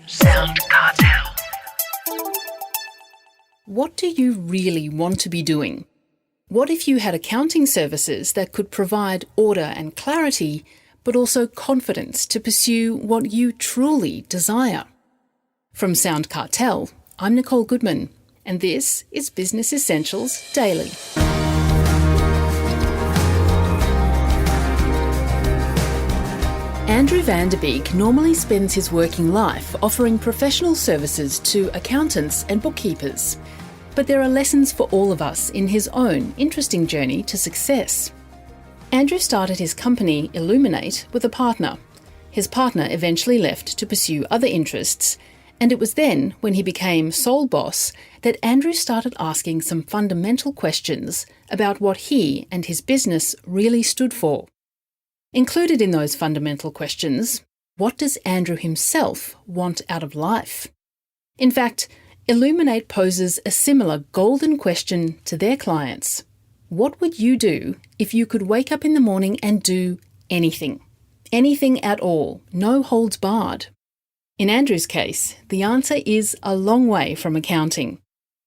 SoundCartel. What do you really want to be doing? What if you had accounting services that could provide order and clarity, but also confidence to pursue what you truly desire? From SoundCartel, I'm Nicole Goodman, and this is Business Essentials Daily. Andrew van der Beek normally spends his working life offering professional services to accountants and bookkeepers. But there are lessons for all of us in his own interesting journey to success. Andrew started his company, Illuminate, with a partner. His partner eventually left to pursue other interests, and it was then, when he became sole boss, that Andrew started asking some fundamental questions about what he and his business really stood for. Included in those fundamental questions, what does Andrew himself want out of life? In fact, Illuminate poses a similar golden question to their clients. What would you do if you could wake up in the morning and do anything? Anything at all, no holds barred. In Andrew's case, the answer is a long way from accounting.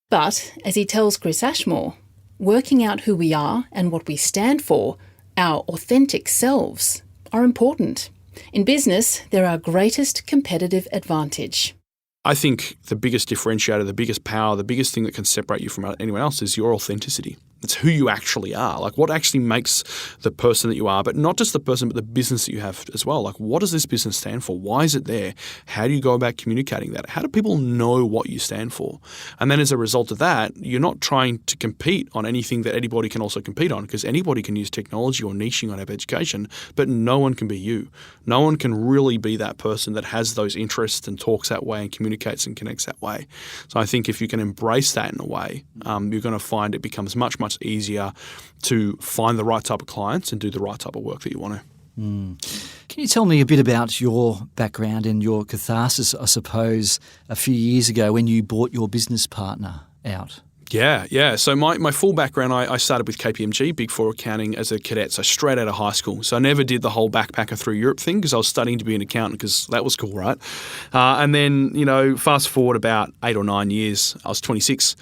But, as he tells Chris Ashmore, working out who we are and what we stand for, our authentic selves, are important. In business, they're our greatest competitive advantage. I think the biggest differentiator, the biggest power, the biggest thing that can separate you from anyone else is your authenticity. It's who you actually are, like what actually makes the person that you are, but not just the person, but the business that you have as well. Like, what does this business stand for? Why is it there? How do you go about communicating that? How do people know what you stand for? And then as a result of that, you're not trying to compete on anything that anybody can also compete on, because anybody can use technology or niching on education, but no one can be you. No one can really be that person that has those interests and talks that way and communicates and connects that way. So I think if you can embrace that in a way, you're going to find it becomes much easier to find the right type of clients and do the right type of work that you want to. Can you tell me a bit about your background and your catharsis, I suppose, a few years ago when you bought your business partner out? Yeah. So my full background, I started with KPMG, Big Four accounting, as a cadet, so straight out of high school. So I never did the whole backpacker through Europe thing because I was studying to be an accountant because that was cool, right? And then, fast forward about 8 or 9 years, I was 26.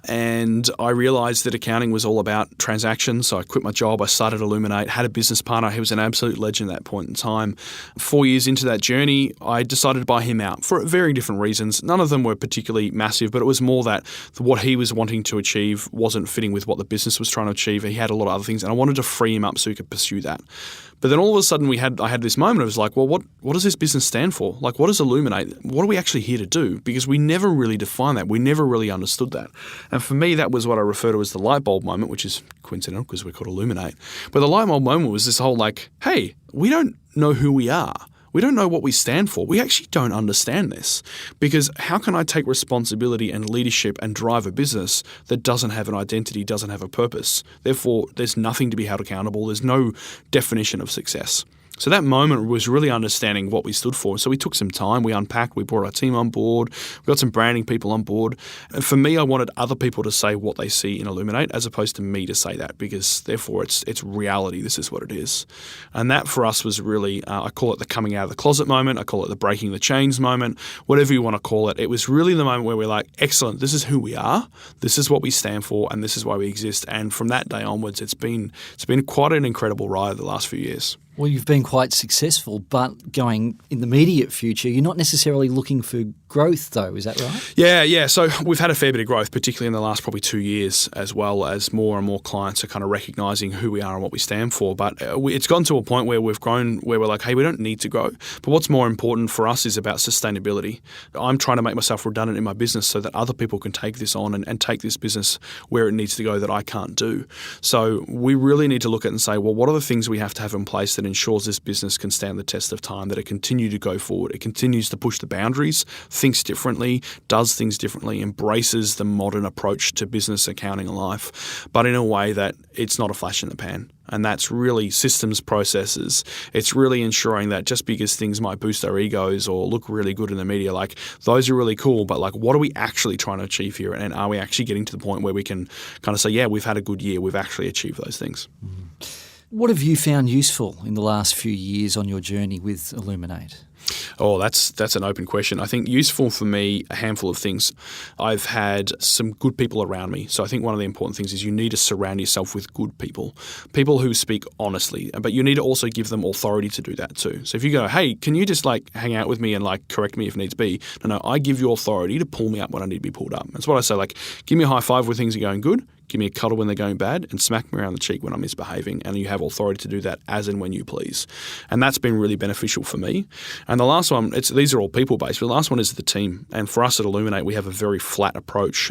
And I realised that accounting was all about transactions. So I quit my job. I started Illuminate, had a business partner. He was an absolute legend at that point in time. 4 years into that journey, I decided to buy him out for very different reasons. None of them were particularly massive, but it was more that what he was wanting to achieve wasn't fitting with what the business was trying to achieve. He had a lot of other things, and I wanted to free him up so he could pursue that. But then all of a sudden I had this moment. I was like, well, what does this business stand for? Like, what does Illuminate? What are we actually here to do? Because we never really defined that. We never really understood that. And for me, that was what I refer to as the light bulb moment, which is coincidental because we're called Illuminate. But the light bulb moment was this whole like, hey, we don't know who we are. We don't know what we stand for. We actually don't understand this, because how can I take responsibility and leadership and drive a business that doesn't have an identity, doesn't have a purpose? Therefore, there's nothing to be held accountable. There's no definition of success. So that moment was really understanding what we stood for. So we took some time, we unpacked, we brought our team on board, we got some branding people on board. And for me, I wanted other people to say what they see in Illuminate as opposed to me to say that, because therefore it's reality. This is what it is. And that for us was really, I call it the coming out of the closet moment. I call it the breaking the chains moment, whatever you want to call it. It was really the moment where we're like, excellent, this is who we are, this is what we stand for, and this is why we exist. And from that day onwards, it's been quite an incredible ride the last few years. Well, you've been quite successful, but going in the immediate future, you're not necessarily looking for growth though, is that right? Yeah. So we've had a fair bit of growth, particularly in the last probably 2 years, as well as more and more clients are kind of recognising who we are and what we stand for. But it's gotten to a point where we've grown, where we're like, hey, we don't need to grow. But what's more important for us is about sustainability. I'm trying to make myself redundant in my business so that other people can take this on and take this business where it needs to go that I can't do. So we really need to look at and say, well, what are the things we have to have in place that ensures this business can stand the test of time, that it continue to go forward, it continues to push the boundaries, thinks differently, does things differently, embraces the modern approach to business, accounting and life, but in a way that it's not a flash in the pan. And that's really systems, processes. It's really ensuring that just because things might boost our egos or look really good in the media, like those are really cool, but like what are we actually trying to achieve here? And are we actually getting to the point where we can kind of say, yeah, we've had a good year, we've actually achieved those things. What have you found useful in the last few years on your journey with Illuminate? Oh, that's an open question. I think useful for me, a handful of things. I've had some good people around me. So I think one of the important things is you need to surround yourself with good people who speak honestly, but you need to also give them authority to do that too. So if you go, hey, can you just hang out with me and correct me if needs be? No, I give you authority to pull me up when I need to be pulled up. That's what I say, give me a high five when things are going good. Give me a cuddle when they're going bad, and smack me around the cheek when I'm misbehaving, and you have authority to do that as and when you please. And that's been really beneficial for me. And the last one, these are all people-based, but the last one is the team. And for us at Illuminate, we have a very flat approach.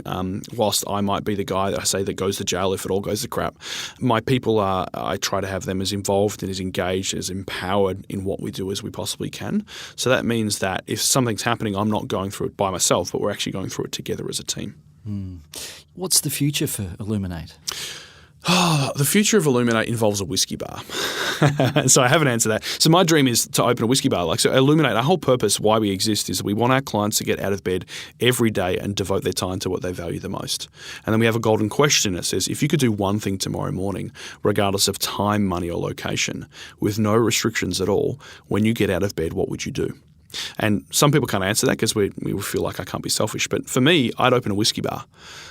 Whilst I might be the guy that I say that goes to jail if it all goes to crap, my people I try to have them as involved and as engaged, as empowered in what we do as we possibly can. So that means that if something's happening, I'm not going through it by myself, but we're actually going through it together as a team. What's the future for Illuminate? Oh, the future of Illuminate involves a whiskey bar. So I haven't answered that. So my dream is to open a whiskey bar. So Illuminate, our whole purpose, why we exist, is that we want our clients to get out of bed every day and devote their time to what they value the most. And then we have a golden question that says, if you could do one thing tomorrow morning, regardless of time, money, or location, with no restrictions at all, when you get out of bed, what would you do? And some people can't answer that because we feel like I can't be selfish. But for me, I'd open a whiskey bar.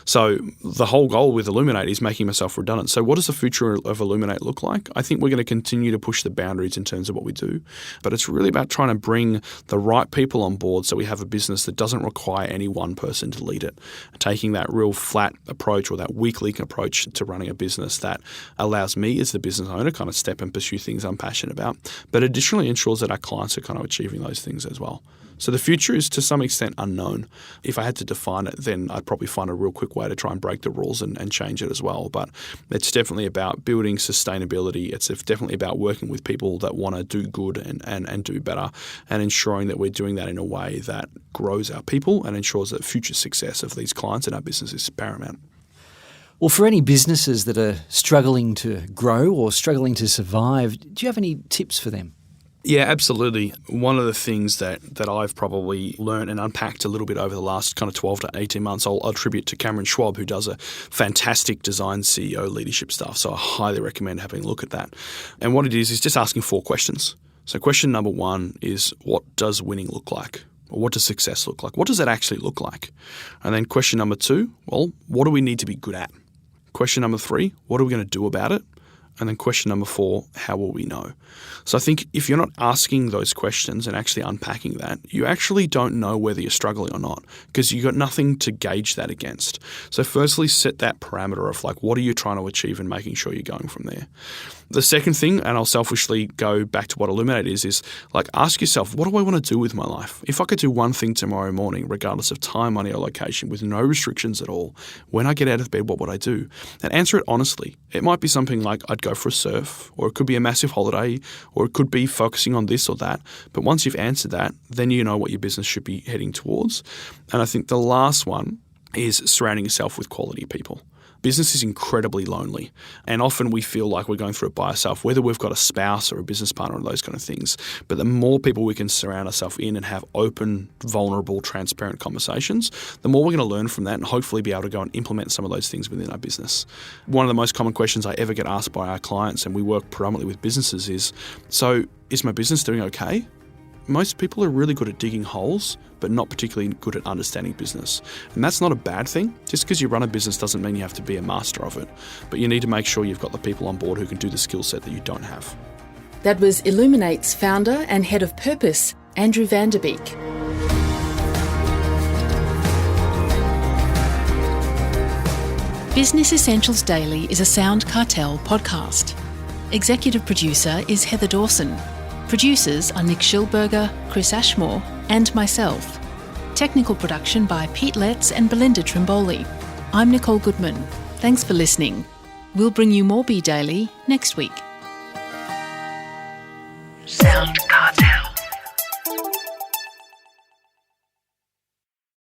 So the whole goal with Illuminate is making myself redundant. So what does the future of Illuminate look like? I think we're going to continue to push the boundaries in terms of what we do. But it's really about trying to bring the right people on board so we have a business that doesn't require any one person to lead it. Taking that real flat approach or that weak link approach to running a business that allows me as the business owner kind of step and pursue things I'm passionate about, but additionally ensures that our clients are kind of achieving those things as well. So the future is to some extent unknown. If I had to define it, then I'd probably find a real quick way to try and break the rules and change it as well. But it's definitely about building sustainability. It's definitely about working with people that want to do good and do better, and ensuring that we're doing that in a way that grows our people and ensures that future success of these clients and our business is paramount. Well, for any businesses that are struggling to grow or struggling to survive, do you have any tips for them? Yeah, absolutely. One of the things that I've probably learned and unpacked a little bit over the last kind of 12 to 18 months, I'll attribute to Cameron Schwab, who does a fantastic design CEO leadership stuff. So I highly recommend having a look at that. And what it is just asking 4 questions. So question number 1 is, what does winning look like? Or what does success look like? What does that actually look like? And then question number 2, well, what do we need to be good at? Question number 3, what are we going to do about it? And then question number 4, how will we know? So I think if you're not asking those questions and actually unpacking that, you actually don't know whether you're struggling or not, because you've got nothing to gauge that against. So firstly, set that parameter of what are you trying to achieve and making sure you're going from there. The second thing, and I'll selfishly go back to what Illuminate is ask yourself, what do I want to do with my life? If I could do one thing tomorrow morning, regardless of time, money, or location, with no restrictions at all, when I get out of bed, what would I do? And answer it honestly. It might be something like I'd go for a surf, or it could be a massive holiday, or it could be focusing on this or that. But once you've answered that, then you know what your business should be heading towards. And I think the last one is surrounding yourself with quality people. Business is incredibly lonely, and often we feel like we're going through it by ourselves, whether we've got a spouse or a business partner or those kind of things. But the more people we can surround ourselves in and have open, vulnerable, transparent conversations, the more we're going to learn from that and hopefully be able to go and implement some of those things within our business. One of the most common questions I ever get asked by our clients, and we work predominantly with businesses, is, so is my business doing okay? Most people are really good at digging holes, but not particularly good at understanding business. And that's not a bad thing. Just because you run a business doesn't mean you have to be a master of it. But you need to make sure you've got the people on board who can do the skill set that you don't have. That was Illuminate's founder and head of purpose, Andrew van der Beek. Business Essentials Daily is a SoundCartel podcast. Executive producer is Heather Dawson. Producers are Nick Schilberger, Chris Ashmore, and myself. Technical production by Pete Letts and Belinda Trimboli. I'm Nicole Goodman. Thanks for listening. We'll bring you more Be Daily next week. Sound.